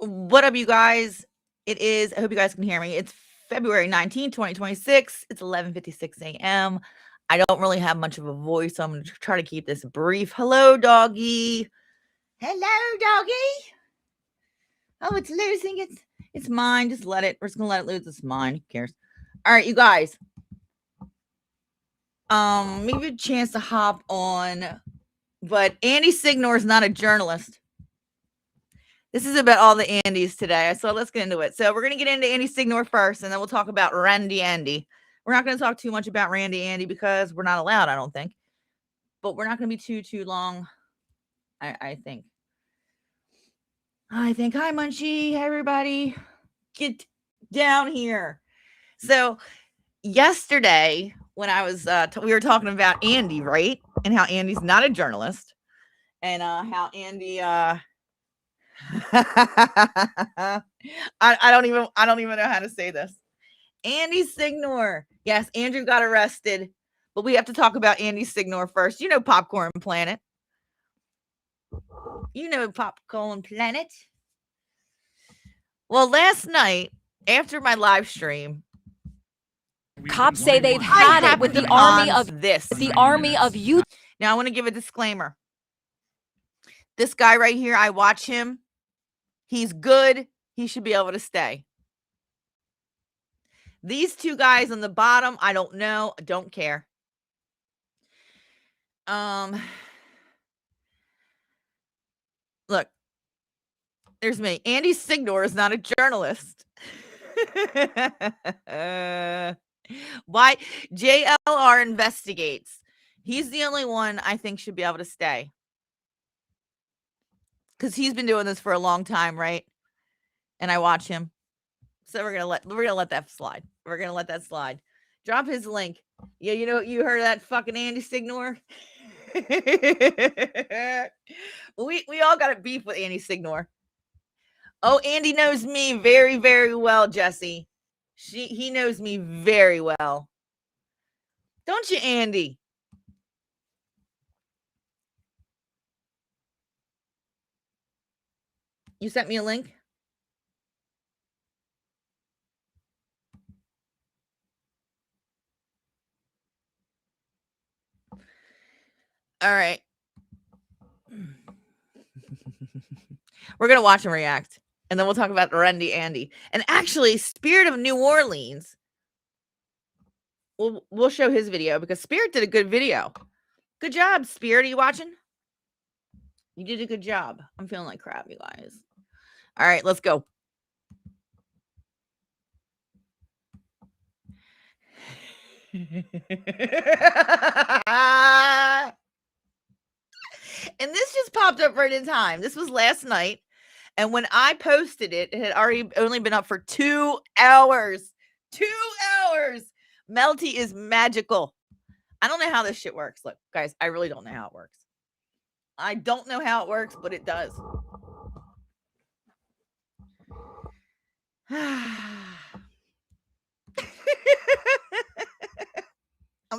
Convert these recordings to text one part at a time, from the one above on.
What up, you guys? I hope you guys can hear me. It's February 19th, 2026. It's 11:56 a.m. I don't really have much of a voice, so I'm going to try to keep this brief. Hello, doggy. Hello, doggy. Oh, it's losing. It's mine. Just let it. We're just going to let it lose. It's mine. Who cares? All right, you guys. Maybe a chance to hop on, but Andy Signore is not a journalist. This is about all the Andys today, so let's get into it. So we're going to get into Andy Signore first, and then we'll talk about Randy Andy. We're not going to talk too much about Randy Andy because we're not allowed, I don't think. But we're not going to be too long, I think. Hi, Munchie. Hi, everybody. Get down here. So yesterday, when I was, we were talking about Andy, right? And how Andy's not a journalist. And how Andy... I don't even know how to say this. Andy Signore. Yes, Andrew got arrested, but we have to talk about Andy Signore first. You know Popcorn Planet. Well, last night after my live stream, cops say they've had it with the army of YouTube. Now I want to give a disclaimer. This guy right here, I watch him. He's good. He should be able to stay. These two guys on the bottom, I don't know. I don't care. Look, there's me. Andy Signore is not a journalist. Why? JLR investigates. He's the only one I think should be able to stay. Because he's been doing this for a long time, right? And I watch him. So we're gonna let that slide. We're gonna let that slide. Drop his link. Yeah, you heard of that fucking Andy Signore? we all got a beef with Andy Signore. Oh, Andy knows me very, very well, Jesse. He knows me very well. Don't you, Andy? You sent me a link? All right. We're going to watch him react. And then we'll talk about Randy Andy. And actually, Spirit of New Orleans. We'll show his video because Spirit did a good video. Good job, Spirit. Are you watching? You did a good job. I'm feeling like crap, you guys. All right, let's go. And this just popped up right in time. This was last night. And when I posted it, it had already only been up for 2 hours. 2 hours. Melty is magical. I don't know how this shit works. Look, guys, I really don't know how it works. I don't know how it works, but it does. I'm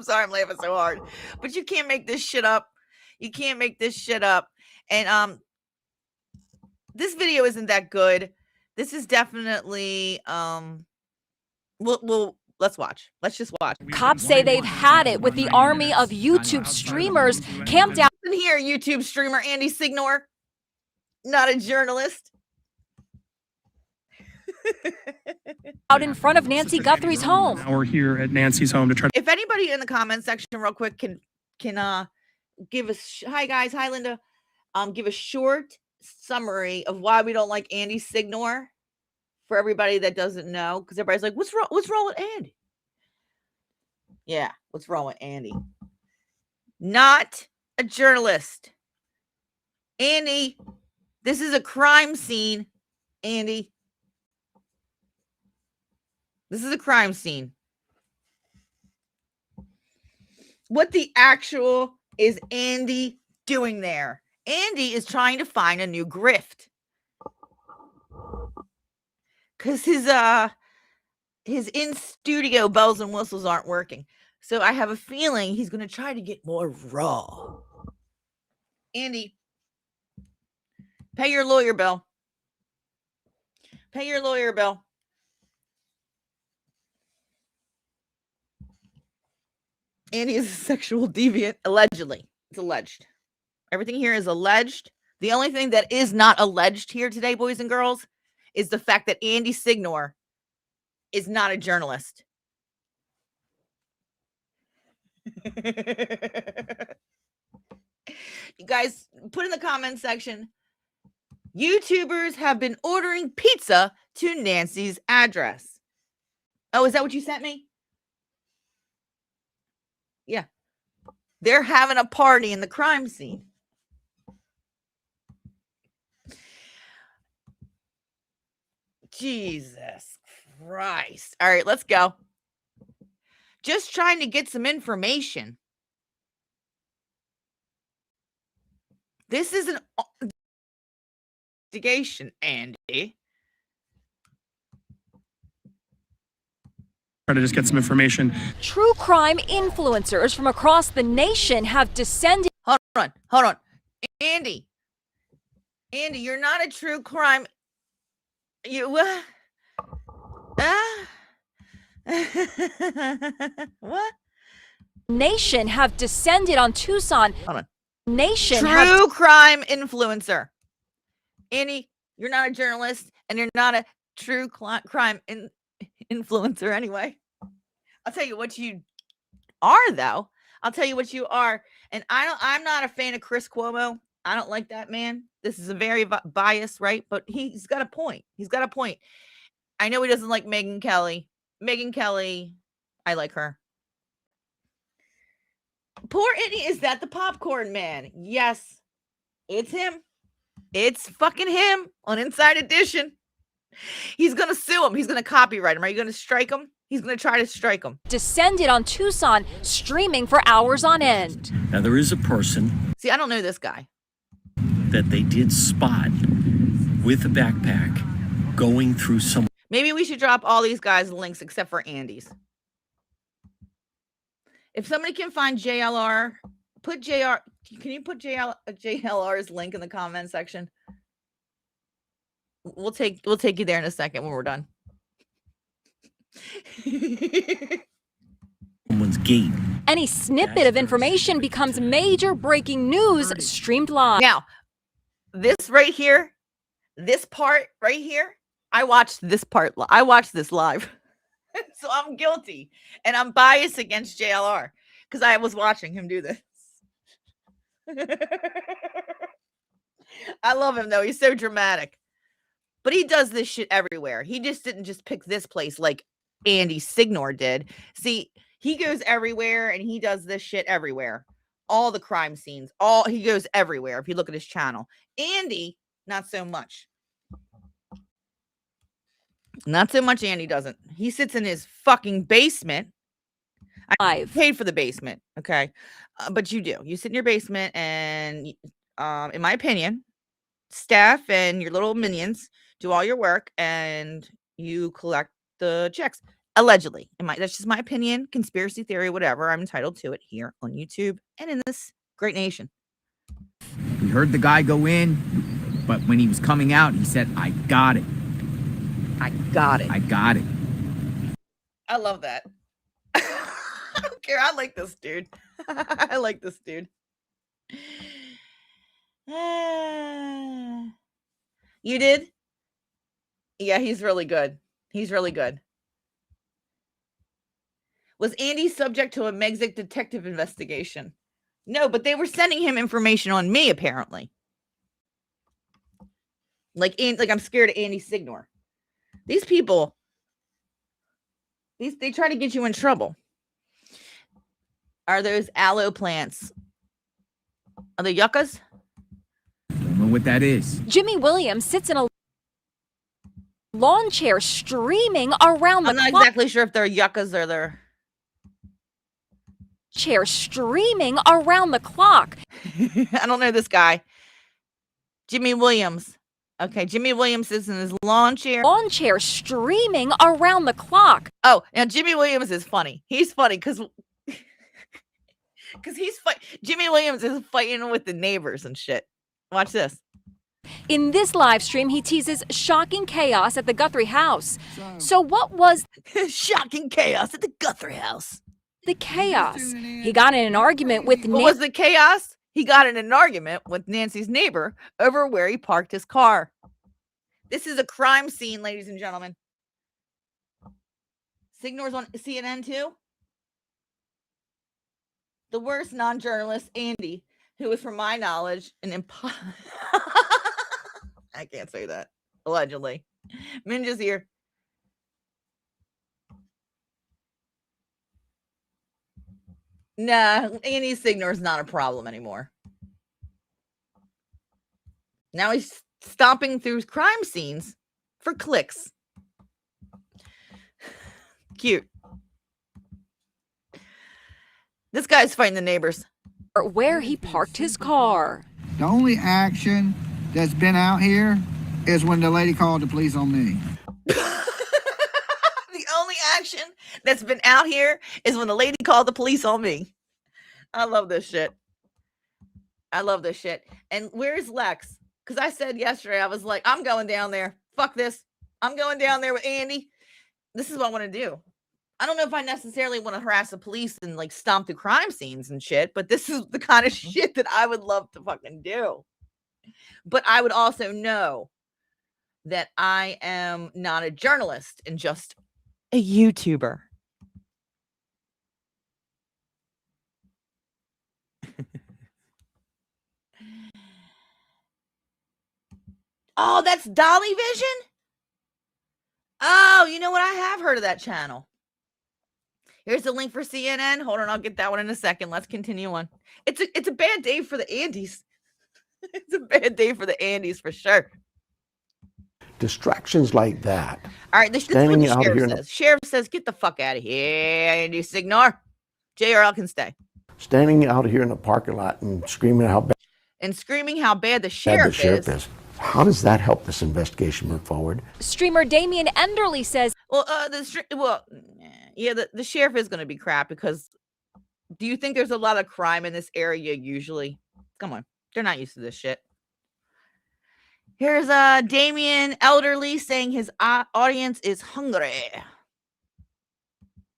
sorry I'm laughing so hard. But you can't make this shit up. You can't make this shit up. And this video isn't that good. This is definitely let's watch. Let's just watch. Cops say they've had it with the army of YouTube streamers camped out in here. YouTube streamer Andy Signore, not a journalist. out in front of Nancy Guthrie's home. Now we're here at Nancy's home to try. If anybody in the comment section, real quick, can give us hi guys, hi Linda, give a short summary of why we don't like Andy Signore for everybody that doesn't know, because everybody's like, what's wrong with Andy? Yeah, what's wrong with Andy? Not a journalist. Andy, this is a crime scene. Andy, this is a crime scene. What the actual is Andy doing there? Andy is trying to find a new grift. Because his in-studio bells and whistles aren't working. So I have a feeling he's going to try to get more raw. Andy, pay your lawyer bill. Pay your lawyer bill. Andy is a sexual deviant. Allegedly. It's alleged. Everything here is alleged. The only thing that is not alleged here today, boys and girls, is the fact that Andy Signore is not a journalist. You guys, put in the comment section, YouTubers have been ordering pizza to Nancy's address. Oh, is that what you sent me? Yeah. They're having a party in the crime scene. Jesus Christ. All right, let's go. Just trying to get some information. This is an investigation, Andy. Try to just get some information. True crime influencers from across the nation have descended. Hold on. Andy, you're not a true crime. You what? Nation have descended on Tucson. Hold on. Nation true crime influencer. Andy, you're not a journalist and you're not a true crime influencer anyway. I'll tell you what you are, though. I'll tell you what you are. And I'm not a fan of Chris Cuomo. I don't like that man. This is a very biased, right? But he's got a point. I know he doesn't like Megyn Kelly. Megyn Kelly, I like her. Poor Andy, is that the popcorn man? Yes, it's him. It's fucking him on Inside Edition. He's going to sue him. He's going to copyright him. Are you going to strike him? He's going to try to strike him. Descended on Tucson, streaming for hours on end. Now, there is a person. See, I don't know this guy. That they did spot with a backpack going through some. Maybe we should drop all these guys' links except for Andy's. If somebody can find JLR, put JR. Can you put JLR's link in the comment section? We'll take you there in a second when we're done. Someone's gate. Any snippet of information becomes major breaking news streamed live. Now, this right here, this part right here, I watched this part. I watched this live. So I'm guilty and I'm biased against JLR because I was watching him do this. I love him though. He's so dramatic. But he does this shit everywhere. He just didn't just pick this place like Andy Signore did. See, he goes everywhere and he does this shit everywhere. All the crime scenes, he goes everywhere. If you look at his channel, Andy, not so much. Not so much. Andy doesn't. He sits in his fucking basement. I paid for the basement. Okay. But you do. You sit in your basement and, in my opinion, staff and your little minions do all your work and you collect the checks. Allegedly. That's just my opinion, conspiracy theory, whatever. I'm entitled to it here on YouTube and in this great nation. We heard the guy go in, but when he was coming out, he said, I got it. I got it. I got it. I love that. I don't care. I like this dude. I like this dude. You did? Yeah, he's really good. He's really good. Was Andy subject to a Megxit detective investigation? No, but they were sending him information on me, apparently. Like I'm scared of Andy Signore. These people, they try to get you in trouble. Are those aloe plants? Are they yuccas? Don't know what that is. Jimmy Williams sits in a lawn chair streaming around the I'm not exactly sure if they're yuccas or they're... chair streaming around the clock. I don't know this guy. Jimmy Williams. Okay, Jimmy Williams is in his lawn chair. Lawn chair streaming around the clock. Oh, now Jimmy Williams is funny. He's funny because Jimmy Williams is fighting with the neighbors and shit. Watch this. In this live stream, he teases shocking chaos at the Guthrie house. So what was shocking chaos at the Guthrie house? The chaos? He got in an argument with What was the chaos? He got in an argument with Nancy's neighbor over where he parked his car. This is a crime scene, ladies and gentlemen. Signore's on CNN too. The worst non-journalist, Andy, who is, from my knowledge, an I can't say that. Allegedly. Minja's here. Nah, Andy Signore is not a problem anymore. Now he's stomping through crime scenes for clicks. Cute. This guy's fighting the neighbors. Where he parked his car. The only action that's been out here is when the lady called the police on me. The only action that's been out here is when the lady called the police on me. I love this shit. I love this shit. And where's Lex? Because I said yesterday, I was like, I'm going down there. Fuck this. I'm going down there with Andy. This is what I want to do. I don't know if I necessarily want to harass the police and like stomp through crime scenes and shit, but this is the kind of shit that I would love to fucking do. But I would also know that I am not a journalist and just a YouTuber. Oh, that's Dolly Vision? Oh, you know what? I have heard of that channel. Here's the link for CNN. Hold on, I'll get that one in a second. Let's continue on. It's a bad day for the Andys. It's a bad day for the Andys for sure. Distractions like that. All right, this is what the sheriff says. Sheriff says, get the fuck out of here, Andy Signore. JRL can stay. Standing out here in the parking lot and screaming how bad the sheriff is. How does that help this investigation move forward? Streamer Damien Enderly says, well, the sheriff is going to be crap because do you think there's a lot of crime in this area usually? Come on. They're not used to this shit. Here's Damien Elderly saying his audience is hungry.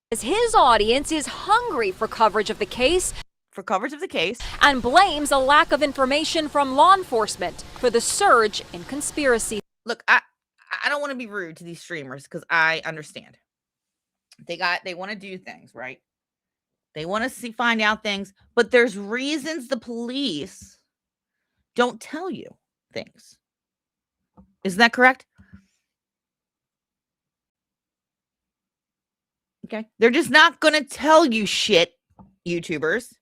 His audience is hungry for coverage of the case. And blames a lack of information from law enforcement for the surge in conspiracy. Look, I don't want to be rude to these streamers because I understand. They want to do things, right? They want to find out things, but there's reasons the police don't tell you things. Isn't that correct? Okay. They're just not going to tell you shit, YouTubers.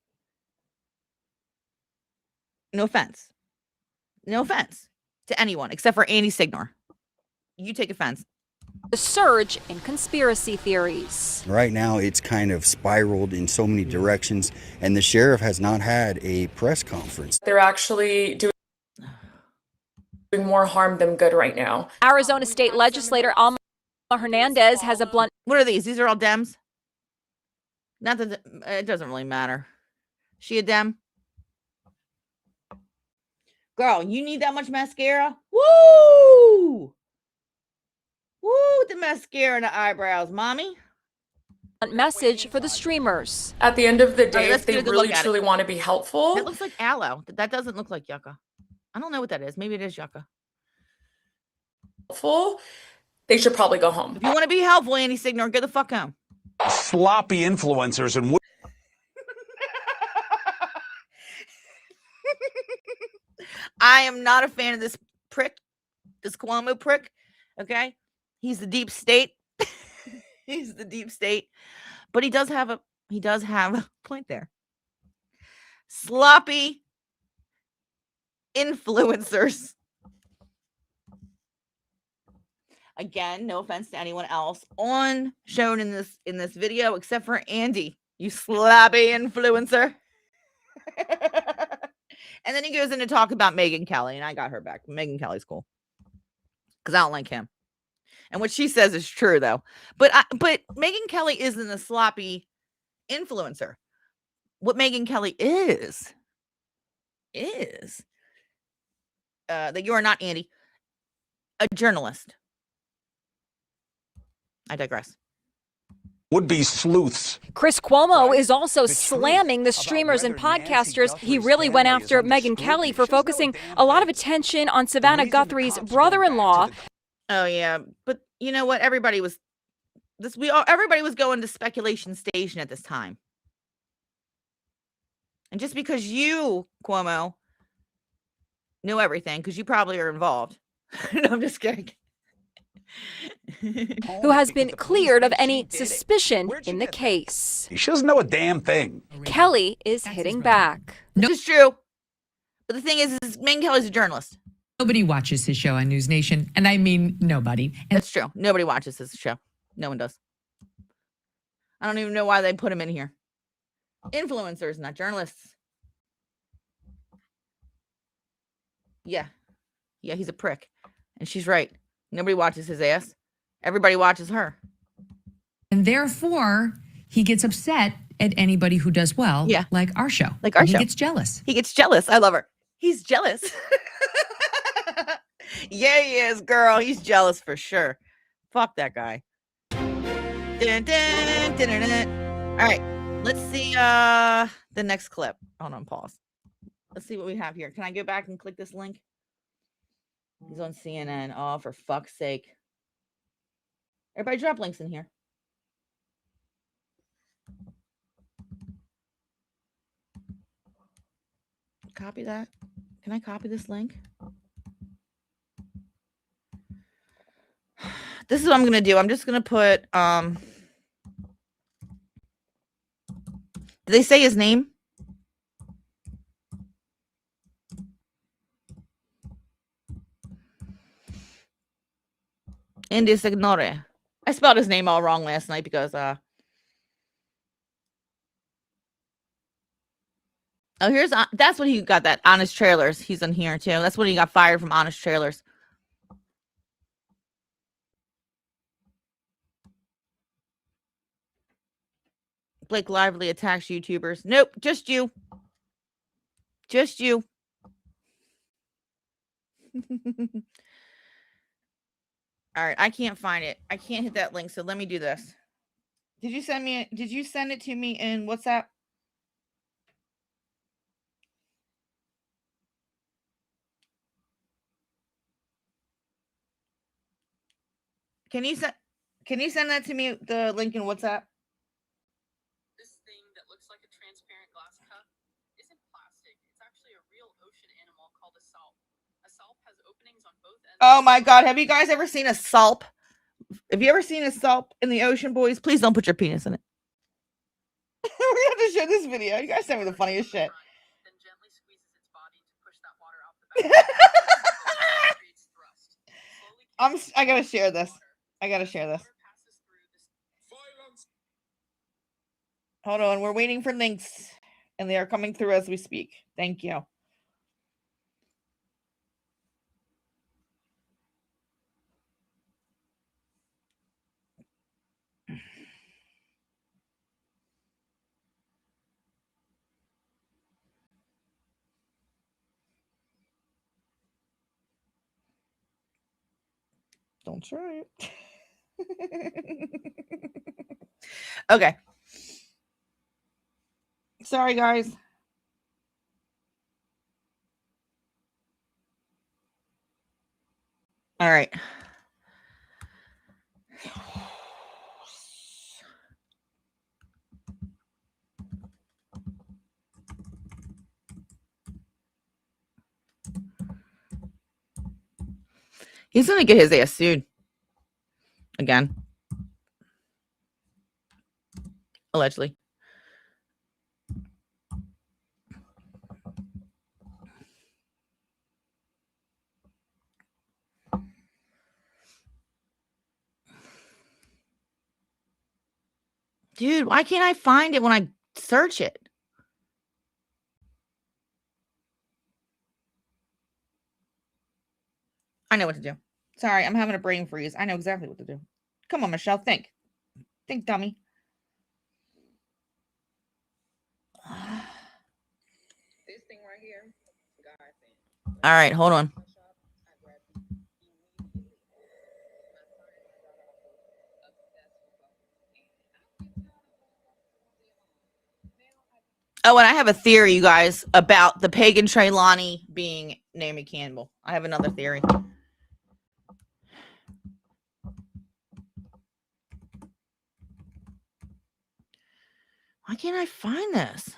No offense. No offense to anyone except for Andy Signore. You take offense. The surge in conspiracy theories. Right now, it's kind of spiraled in so many directions, and the sheriff has not had a press conference. They're actually doing more harm than good right now. Arizona State Legislator Alma Hernandez has a blunt. What are these? These are all Dems? Not that it doesn't really matter. She a Dem? Girl, you need that much mascara? Woo! Woo, the mascara and the eyebrows, mommy. Message for the streamers. At the end of the day, if they really truly want to be helpful. It looks like aloe. That doesn't look like yucca. I don't know what that is. Maybe it is yucca. Helpful, they should probably go home. If you want to be helpful, Andy Signore, get the fuck home. Sloppy influencers and I am not a fan of this prick, this Cuomo prick. Okay, he's the deep state. He's the deep state, but he does have a point there. Sloppy influencers. Again, no offense to anyone else shown in this video except for Andy, you sloppy influencer. And then he goes in to talk about Megyn Kelly, and I got her back. Megyn Kelly's cool because I don't like him. And what she says is true, though. But Megyn Kelly isn't a sloppy influencer. What Megyn Kelly is that you are not, Andy, a journalist. I digress. Would-be sleuths. Chris Cuomo is also slamming the streamers and podcasters. He really went after Megyn Kelly for focusing a lot of attention on Savannah Guthrie's brother-in-law. Oh yeah, but you know what? Everybody was going to speculation station at this time. And just because you, Cuomo, know everything, because you probably are involved. No, I'm just kidding. Who has been cleared of any suspicion in the case. She doesn't know a damn thing. Kelly is hitting back. This is true. But the thing is Megyn Kelly's a journalist. Nobody watches his show on News Nation, and I mean nobody. And that's true. Nobody watches his show. No one does. I don't even know why they put him in here. Influencers, not journalists. Yeah. Yeah, he's a prick. And she's right. Nobody watches his ass. Everybody watches her. And therefore, he gets upset at anybody who does well, like our show. Like our show. He gets jealous. He gets jealous. I love her. He's jealous. Yeah, he is, girl. He's jealous for sure. Fuck that guy. Dun, dun, dun, dun, dun. All right. Let's see the next clip. Hold on, pause. Let's see what we have here. Can I go back and click this link? He's on CNN. Oh, for fuck's sake. Everybody drop links in here. Copy that. Can I copy this link? This is what I'm going to do. I'm just going to put, did they say his name? Andy Signore. I spelled his name all wrong last night because, oh, here's, that's what he got, that Honest Trailers. He's on here too. That's when he got fired from Honest Trailers. Blake Lively attacks YouTubers. Nope, just you. Just you. All right, I can't find it. I can't hit that link, so let me do this. Did you send it to me in WhatsApp? Can you send that to me, the link in WhatsApp? This thing that looks like a transparent glass cup isn't plastic. It's actually a real ocean animal called a salp. A salp has openings on both ends. Oh my God. Have you guys ever seen a salp? Have you ever seen a salp in the ocean, boys? Please don't put your penis in it. We're going to have to show this video. You guys send me the funniest shit. Then gently squeezes its body to push that water out the back. Creates thrust. I got to share this. I got to share this. Hold on. We're waiting for links, and they are coming through as we speak. Thank you. Don't try it. Okay. Sorry, guys. All right. He's going to get his ass sued. Again. Allegedly. Dude, why can't I find it when I search it? I know what to do. Sorry, I'm having a brain freeze. I know exactly what to do. Come on, Michelle, think. Think, dummy. This thing right here. All right, hold on. Oh, and I have a theory, you guys, about the pagan Treylani being Naomi Campbell. I have another theory. Why can't I find this?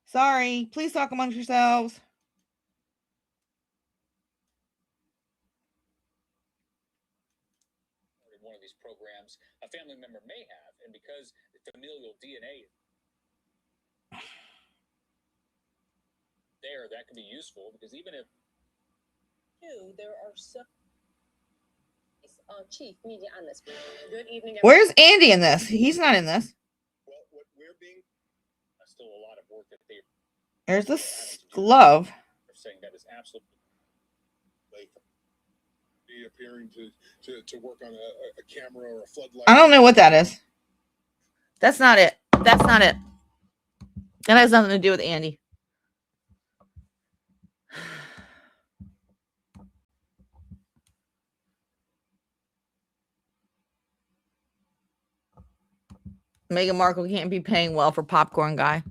Sorry, please talk amongst yourselves. One of these programs a family member may have, and because familial DNA there, that can be useful, because even if there are some chief media analyst. Good evening. Where's Andy in this? He's not in this. Well, what we're being still a lot of work that they. There's this glove. They're saying that is absolutely appearing to work on a camera or a floodlight. I don't know what that is. That's not it. That's not it. That has nothing to do with Andy. Meghan Markle can't be paying well for popcorn guy.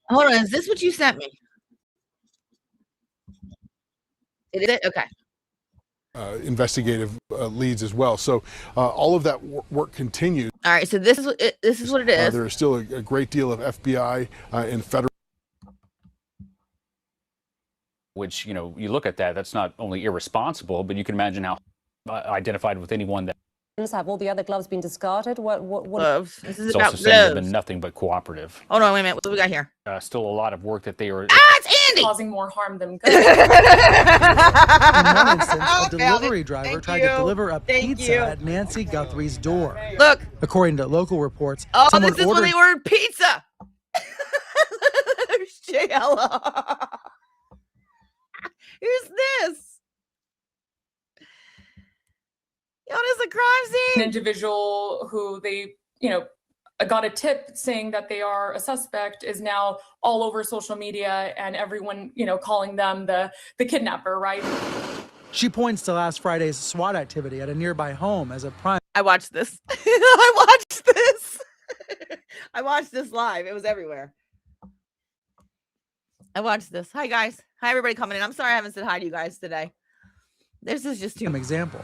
Hold on, is this what you sent me? Is it? Okay. Investigative leads as well. So all of that work continues. All right, so this is what it is. There is still a great deal of FBI and federal. Which, you know, you look at that, that's not only irresponsible, but you can imagine how identified with anyone that. Have all the other gloves been discarded? What gloves? This is It's about also saying they've gloves. been nothing but cooperative. Hold on, wait a minute. What do we got here? Still a lot of work that they are. Ah, it's Andy! Causing more harm than good. In one instance, a delivery driver tried to deliver a pizza at Nancy Guthrie's door. Look. According to local reports, Oh, someone this is when they ordered pizza. JLo. Who's this? Yo, this is a crime An scene. individual who they, got a tip saying that they are a suspect is now all over social media, and everyone, calling them the kidnapper, right? She points to last Friday's SWAT activity at a nearby home as a prime. I watched this. I watched this. I watched this live. It was everywhere. I watched this. Hi, guys. Hi, everybody coming in. I'm sorry I haven't said hi to you guys today. This is just too much. Example.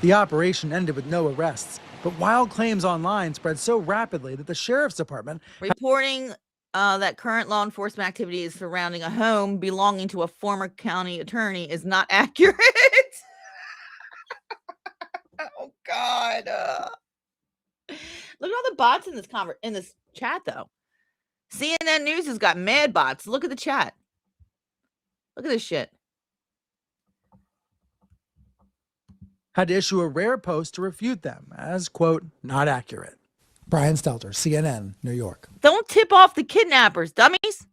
The operation ended with no arrests, but wild claims online spread so rapidly that the sheriff's department reporting that current law enforcement activities surrounding a home belonging to a former county attorney is not accurate. Oh God! Look at all the bots in this chat, though. CNN News has got mad bots. Look at the chat. Look at this shit. had to issue a rare post to refute them as, quote, not accurate. Brian Stelter, CNN, New York. Don't tip off the kidnappers, dummies.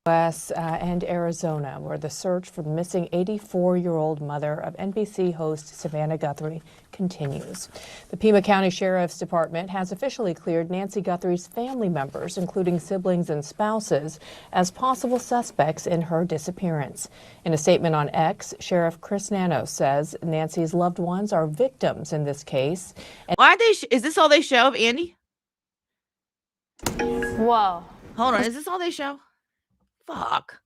U.S. and Arizona, where the search for the missing 84-year-old mother of NBC host Savannah Guthrie continues. The Pima County Sheriff's Department has officially cleared Nancy Guthrie's family members, including siblings and spouses, as possible suspects in her disappearance. In a statement on X, Sheriff Chris Nanos says Nancy's loved ones are victims in this case. Why are they? Is this all they show of Andy? Whoa. Hold on. Is this all they show? Fuck.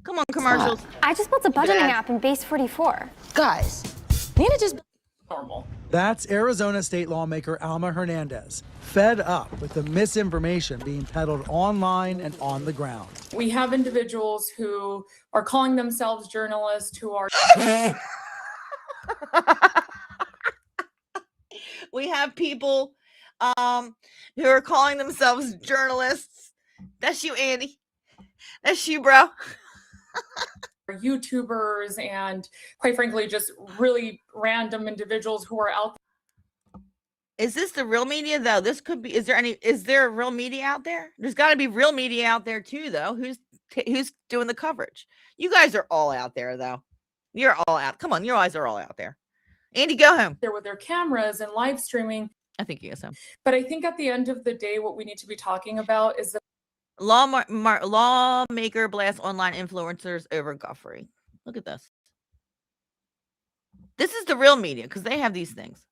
Come on, commercials. I just built a budgeting app in Base 44. Guys, Nina just normal. That's Arizona state lawmaker Alma Hernandez, fed up with the misinformation being peddled online and on the ground. We have individuals who are calling themselves journalists who are We have people who are calling themselves journalists. That's you, Andy. That's you, bro. YouTubers and, quite frankly, just really random individuals who are out Is this the real media though? This could be. Is there real media out there? There's got to be real media out there too, though. Who's doing the coverage? You guys are all out there, though. You're all out. Come on, your eyes are all out there. Andy, go home. There with their cameras and live streaming. I think you guys home. But I think at the end of the day, what we need to be talking about is the lawmaker blasts online influencers over Guthrie. Look at this. This is the real media because they have these things.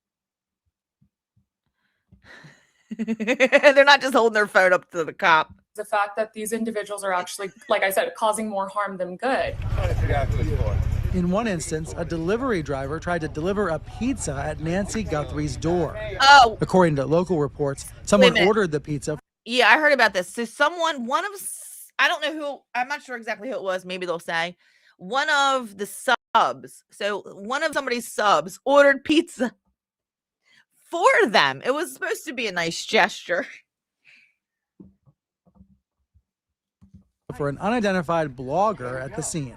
They're not just holding their phone up to the cop. The fact that these individuals are actually, like I said, causing more harm than good. In one instance, a delivery driver tried to deliver a pizza at Nancy Guthrie's door. Oh. According to local reports, someone ordered the pizza. Yeah, I heard about this. So I don't know who, I'm not sure exactly who it was. Maybe they'll say one of the subs. So one of somebody's subs ordered pizza for them. It was supposed to be a nice gesture. For an unidentified blogger at the scene.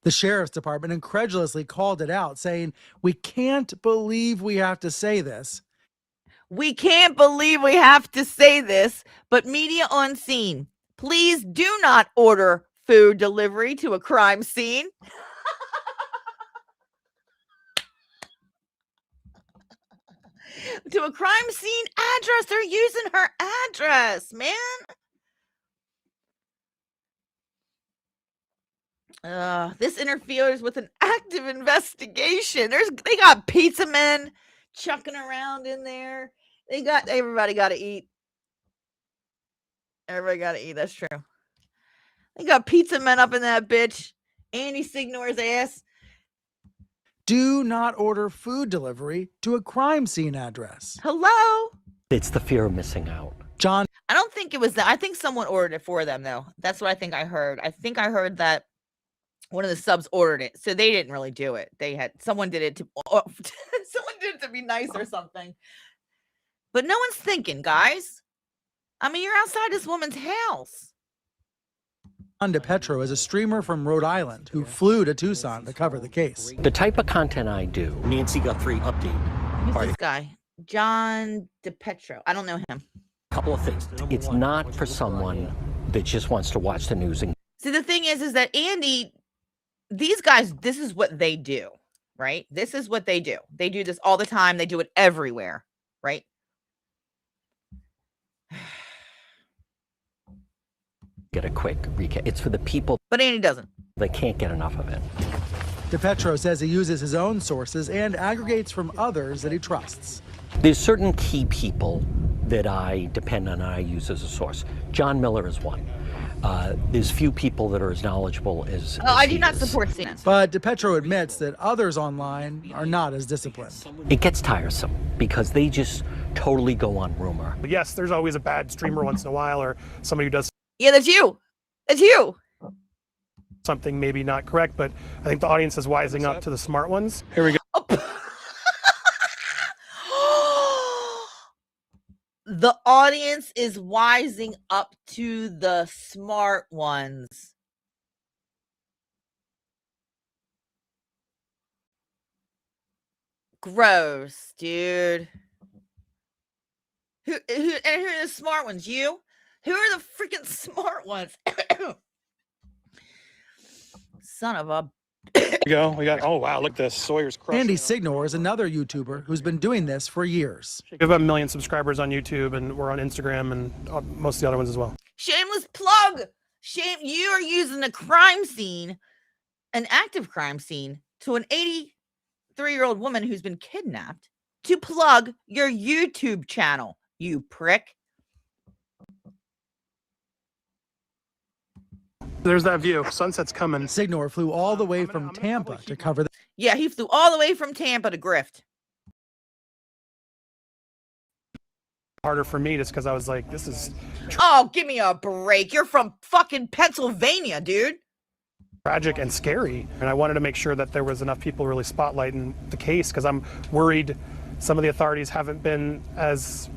The sheriff's department incredulously called it out, saying, "We can't believe we have to say this. We can't believe we have to say this, but media on scene, please do not order food delivery to a crime scene." To a crime scene address. They're using her address, man. This interferes with an active investigation. They got pizza men chucking around in there. Everybody got to eat. Everybody got to eat. That's true. They got pizza men up in that bitch. Andy Signore's ass. Do not order food delivery to a crime scene address. Hello? It's the fear of missing out. John. I don't think it was that. I think someone ordered it for them, though. That's what I think I heard. I think I heard that one of the subs ordered it. So they didn't really do it. Someone did it to someone did it to be nice or something. But no one's thinking, guys. I mean, you're outside this woman's house. John DePetro is a streamer from Rhode Island who flew to Tucson to cover the case. The type of content I do, Nancy Guthrie update. Who's this guy? John DePetro. I don't know him. Couple of things. It's not for someone that just wants to watch the news. And see, the thing is that Andy, these guys, this is what they do, right? This is what they do. They do this all the time. They do it everywhere, right? Get a quick recap. It's for the people. But Andy doesn't. They can't get enough of it. DePetro says he uses his own sources and aggregates from others that he trusts. There's certain key people that I depend on and I use as a source. John Miller is one. There's few people that are as knowledgeable as I do not support CNN. But DePetro admits that others online are not as disciplined. It gets tiresome because they just totally go on rumor. But yes, there's always a bad streamer once in a while or somebody who does Yeah, that's you. That's you. something maybe not correct, but I think the audience is wising up to the smart ones. Here we go. The audience is wising up to the smart ones. Gross, dude. Who are the smart ones? You? Who are the freaking smart ones? Son of a. Here we go. We got, oh wow, look at this. Sawyer's crushing. Andy Signore is another YouTuber who's been doing this for years. We have about 1 million subscribers on YouTube, and we're on Instagram and most of the other ones as well. Shameless plug. You are using a crime scene, an active crime scene, to an 83-year-old woman who's been kidnapped to plug your YouTube channel, you prick. There's that view. Sunset's coming. Signore flew all the way from Tampa to cover the. Yeah, he flew all the way from Tampa to grift. Harder for me just because I was like, this is Oh, give me a break. You're from fucking Pennsylvania, dude. tragic and scary. And I wanted to make sure that there was enough people really spotlighting the case because I'm worried some of the authorities haven't been as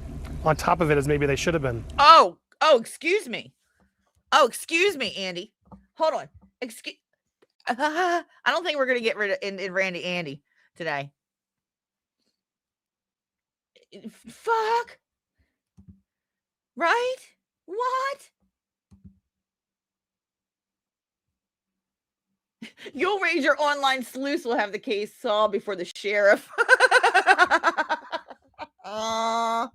on top of it as maybe they should have been. Oh, excuse me. Oh, excuse me, Andy. Hold on. I don't think we're going to get rid of in Randy Andy today. Fuck. Right? What? You'll raise your online sleuths will have the case solved before the sheriff. Oh,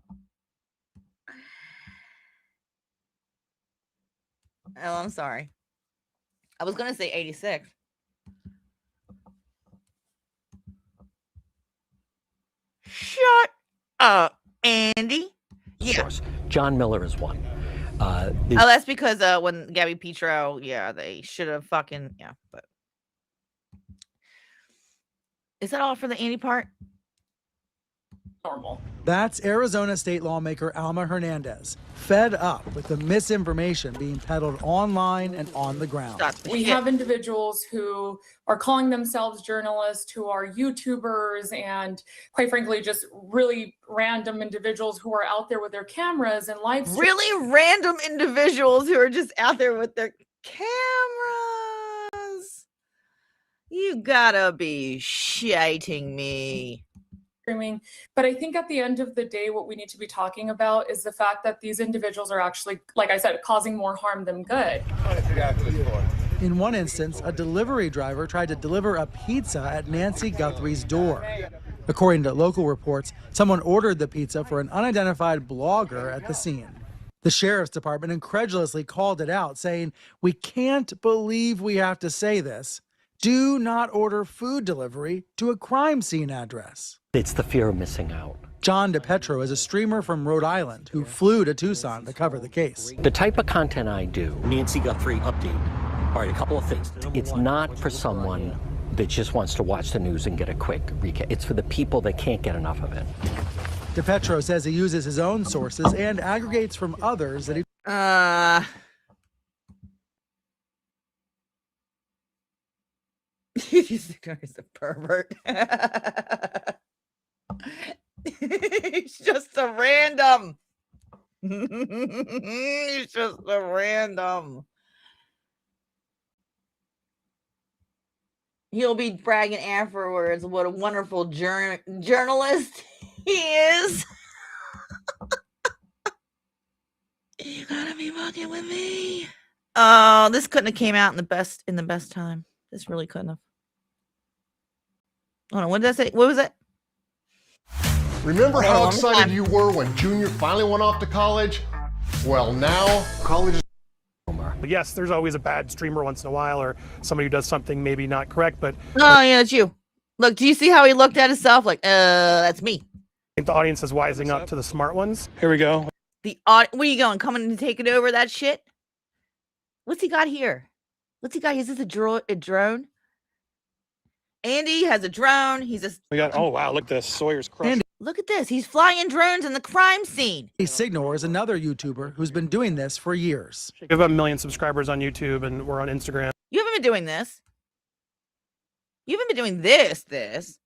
I'm sorry. I was going to say 86. Shut up, Andy. Yeah. John Miller is one. That's because when Gabby Petro, they should have fucking, but. Is that all for the Andy part? Normal. That's Arizona state lawmaker Alma Hernandez, fed up with the misinformation being peddled online and on the ground. We have individuals who are calling themselves journalists, who are YouTubers, and quite frankly, just really random individuals who are out there with their cameras and live streaming. Really random individuals who are just out there with their cameras. You gotta be shitting me. But I think at the end of the day, what we need to be talking about is the fact that these individuals are actually, like I said, causing more harm than good. In one instance, a delivery driver tried to deliver a pizza at Nancy Guthrie's door. According to local reports, someone ordered the pizza for an unidentified blogger at the scene. The sheriff's department incredulously called it out, saying, "We can't believe we have to say this. Do not order food delivery to a crime scene address." It's the fear of missing out. John DePetro is a streamer from Rhode Island who flew to Tucson to cover the case. The type of content I do, Nancy Guthrie update. All right, a couple of things. It's not for someone that just wants to watch the news and get a quick recap. It's for the people that can't get enough of it. DePetro says he uses his own sources and aggregates from others that he... He's a pervert. He's just a random. He's just a random. He'll be bragging afterwards what a wonderful journalist he is. You gotta be fucking with me. Oh, this couldn't have came out in the best time. This really couldn't have. Hold on, what did I say? What was it? Remember how excited you were when Junior finally went off to college? Well, now college is... But yes, there's always a bad streamer once in a while, or somebody who does something maybe not correct, but... Oh, yeah, it's you. Look, do you see how he looked at himself? Like, that's me. I think the audience is wising up to the smart ones. Here we go. Where are you going? Coming to take it over that shit? What's he got here? What's he got? Is this a drone? Andy has a drone. We got, oh wow, look at this. Sawyer's Crush. Look at this. He's flying drones in the crime scene. Andy Signore is another YouTuber who's been doing this for years. We have 1 million subscribers on YouTube, and we're on Instagram. You haven't been doing this. You haven't been doing this.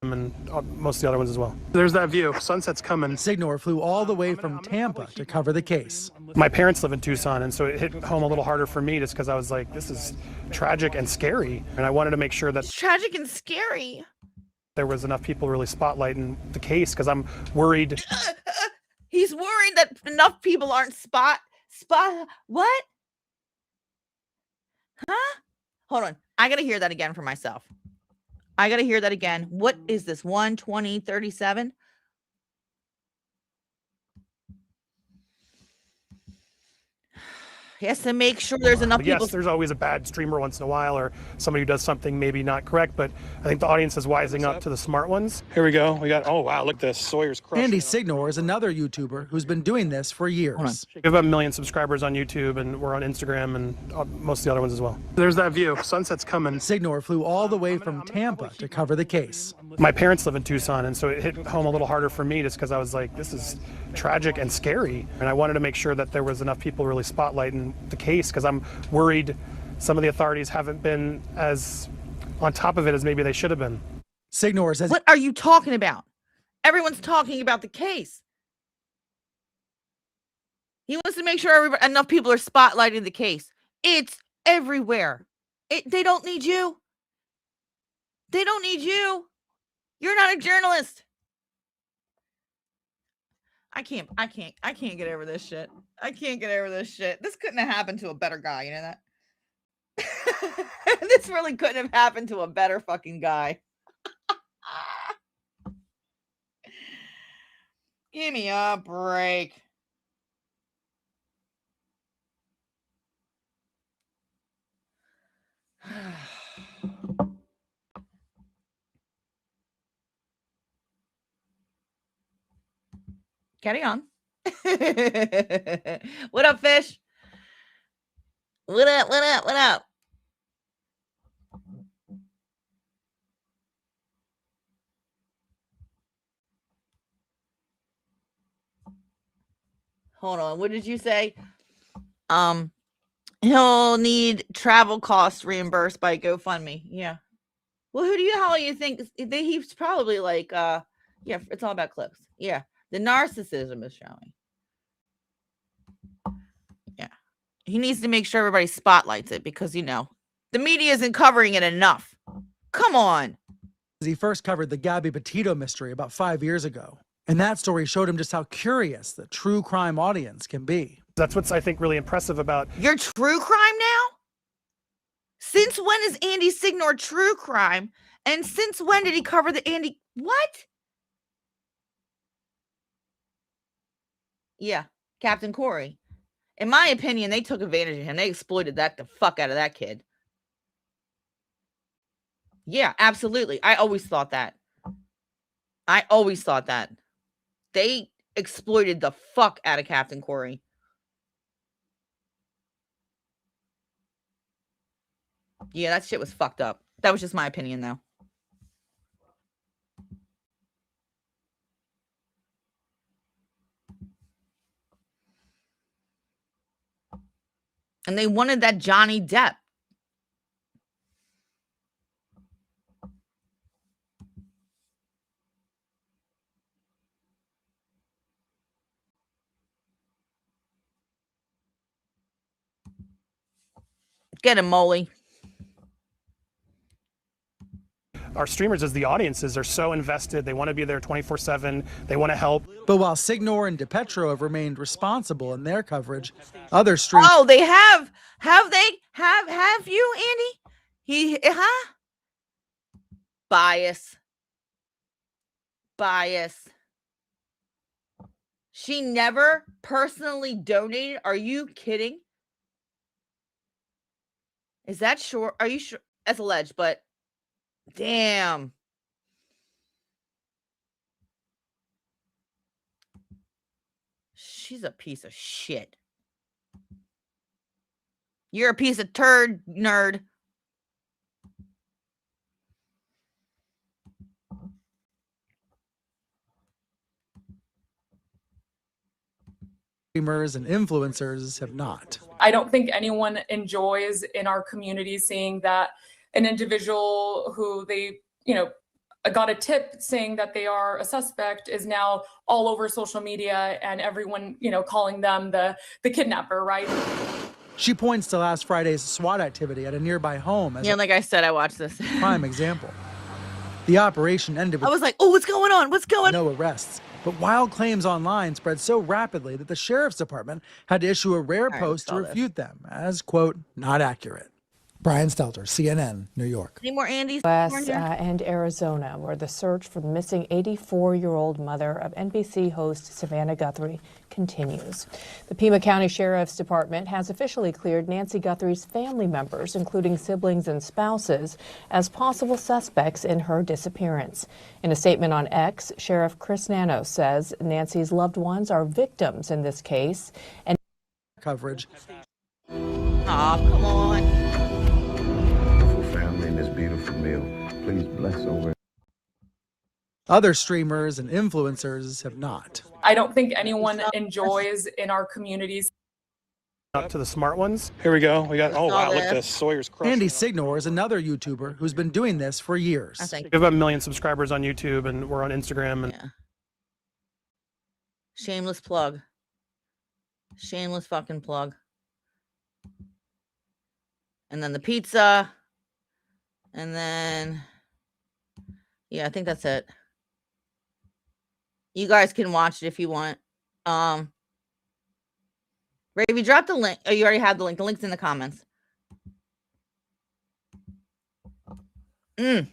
And most of the other ones as well. There's that view. Sunset's coming. Signore flew all the way from Tampa to cover the case. My parents live in Tucson, and so it hit home a little harder for me just because I was like, this is tragic and scary. And I wanted to make sure that it's tragic and scary. There was enough people really spotlighting the case because I'm worried. He's worried that enough people aren't spot what? Huh? Hold on. I got to hear that again for myself. I got to hear that again. What is this? 1:20:37? He has to make sure there's enough people. Yes, there's always a bad streamer once in a while, or somebody who does something maybe not correct, but I think the audience is wising up to the smart ones. Here we go. We got, oh wow, look at this. Sawyer's Crush. Andy Signore is another YouTuber who's been doing this for years. We have 1 million subscribers on YouTube, and we're on Instagram, and most of the other ones as well. There's that view. Sunset's coming. Signore flew all the way from Tampa to cover the case. My parents live in Tucson, and so it hit home a little harder for me just because I was like, this is tragic and scary. And I wanted to make sure that there was enough people really spotlighting the case because I'm worried some of the authorities haven't been as on top of it as maybe they should have been. Signore says, what are you talking about? Everyone's talking about the case. He wants to make sure enough people are spotlighting the case. It's everywhere. They don't need you. They don't need you. You're not a journalist. I can't get over this shit. I can't get over this shit. This couldn't have happened to a better guy, you know that? This really couldn't have happened to a better fucking guy. Give me a break. Carry on. What up, fish? What up? What up? What up? Hold on. What did you say? He'll need travel costs reimbursed by GoFundMe. Yeah. Well, who do you how you think he's probably like yeah, it's all about clicks. Yeah. The narcissism is showing. Yeah. He needs to make sure everybody spotlights it because the media isn't covering it enough. Come on. He first covered the Gabby Petito mystery about 5 years ago. And that story showed him just how curious the true crime audience can be. That's what's, I think, really impressive about... Your true crime now? Since when is Andy Signore true crime? And since when did he cover the Andy... What? Yeah, Captain Corey. In my opinion, they took advantage of him. They exploited the fuck out of that kid. Yeah, absolutely. I always thought that. They exploited the fuck out of Captain Corey. Yeah, that shit was fucked up. That was just my opinion, though. And they wanted that Johnny Depp. Get him, Molly. Our streamers, as the audiences, are so invested. They want to be there 24/7. They want to help. But while Signore and DiPetro have remained responsible in their coverage, other streamers... Oh, they have? Have they? Have you, Andy? Bias. She never personally donated. Are you kidding? Is that sure? Are you sure? That's alleged, but damn. She's a piece of shit. You're a piece of turd, nerd. Streamers and influencers have not. I don't think anyone enjoys in our community seeing that an individual who they, got a tip saying that they are a suspect is now all over social media and everyone, calling them the kidnapper, right? She points to last Friday's SWAT activity at a nearby home as like I said, I watched this. prime example. The operation ended with I was like, oh, what's going on? No arrests. But wild claims online spread so rapidly that the sheriff's department had to issue a rare post to refute them as, quote, not accurate. Brian Stelter, CNN, New York. Any more Andys? And Arizona, where the search for the missing 84-year-old mother of NBC host Savannah Guthrie continues. The Pima County Sheriff's Department has officially cleared Nancy Guthrie's family members, including siblings and spouses, as possible suspects in her disappearance. In a statement on X, Sheriff Chris Nanos says Nancy's loved ones are victims in this case. And coverage. Aw, come on. Family and this beautiful meal. Please bless over. Other streamers and influencers have not. I don't think anyone enjoys in our communities. Up to the smart ones. Here we go. We got, oh wow, look at this. Sawyer's crushing. Andy Signore is another YouTuber who's been doing this for years. We have about 1 million subscribers on YouTube, and we're on Instagram. And yeah. Shameless plug. Shameless fucking plug. And then the pizza. And then Yeah, I think that's it. You guys can watch it if you want. Ravi, drop the link. Oh, you already have the link. The link's in the comments. So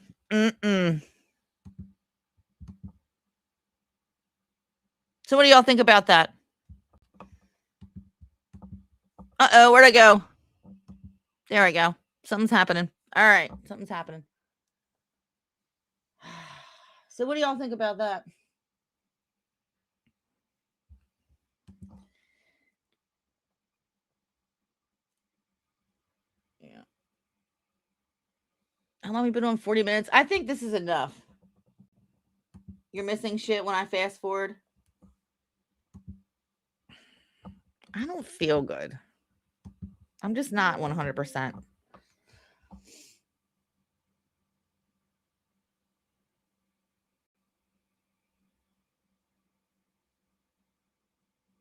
what do y'all think about that? Uh-oh, where'd I go? There I go. Something's happening. All right, something's happening. So what do y'all think about that? Yeah. How long have we been on? 40 minutes? I think this is enough. You're missing shit when I fast forward. I don't feel good. I'm just not 100%.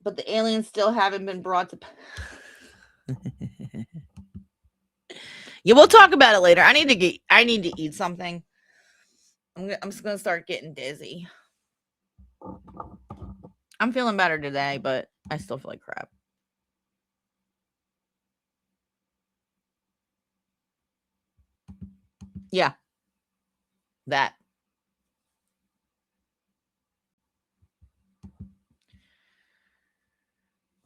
But the aliens still haven't been brought to. Yeah, we'll talk about it later. I need to eat something. I'm just gonna start getting dizzy. I'm feeling better today, but I still feel like crap. Yeah. That.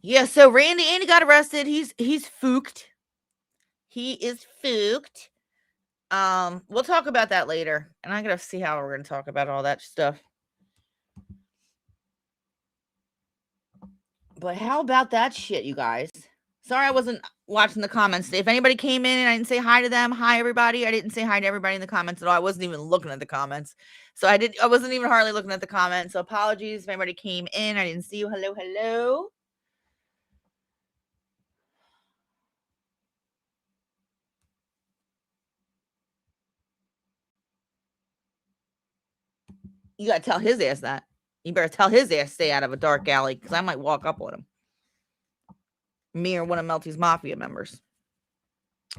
Yeah, so Andy got arrested. He's fooked. He is fooked. We'll talk about that later. And I gotta see how we're gonna talk about all that stuff. But how about that shit, you guys? Sorry I wasn't watching the comments. If anybody came in and I didn't say hi to them, hi everybody. I didn't say hi to everybody in the comments at all. I wasn't even looking at the comments. So I wasn't even hardly looking at the comments. So apologies if anybody came in. I didn't see you. Hello, hello. You gotta tell his ass that. You better tell his ass stay out of a dark alley, because I might walk up on him. Me or one of Melty's Mafia members.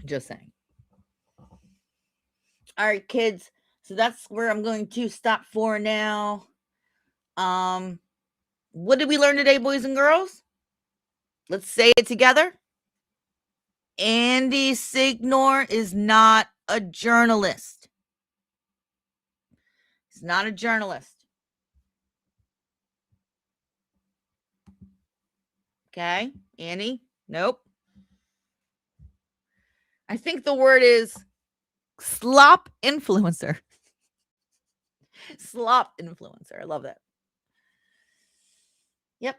Just saying. All right, kids. So that's where I'm going to stop for now. What did we learn today, boys and girls? Let's say it together. Andy Signore is not a journalist. He's not a journalist. Okay, Andy? Nope. I think the word is slop influencer. Slop influencer. I love that. Yep.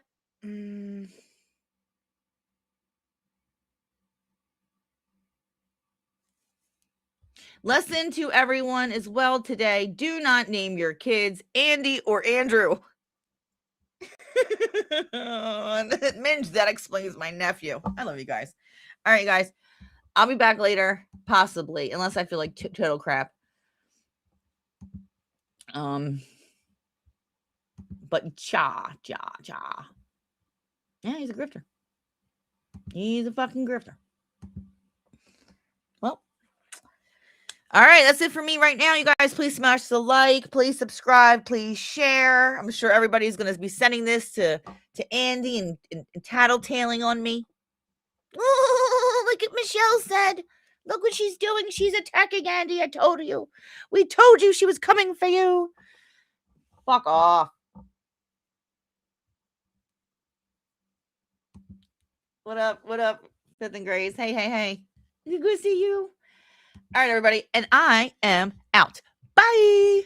Lesson to everyone as well today. Do not name your kids Andy or Andrew. Minge, that explains my nephew. I love you guys. All right, guys. I'll be back later, possibly, unless I feel like total crap. But cha. Yeah, he's a grifter. He's a fucking grifter. Well, all right, that's it for me right now. You guys, please smash the like, please subscribe, please share. I'm sure everybody's going to be sending this to Andy and tattletaling on me. Oh, like Michelle said. Look what she's doing. She's attacking Andy. I told you. We told you she was coming for you. Fuck off. What up? What up, Fifth and Grace? Hey. Good to see you. All right, everybody. And I am out. Bye.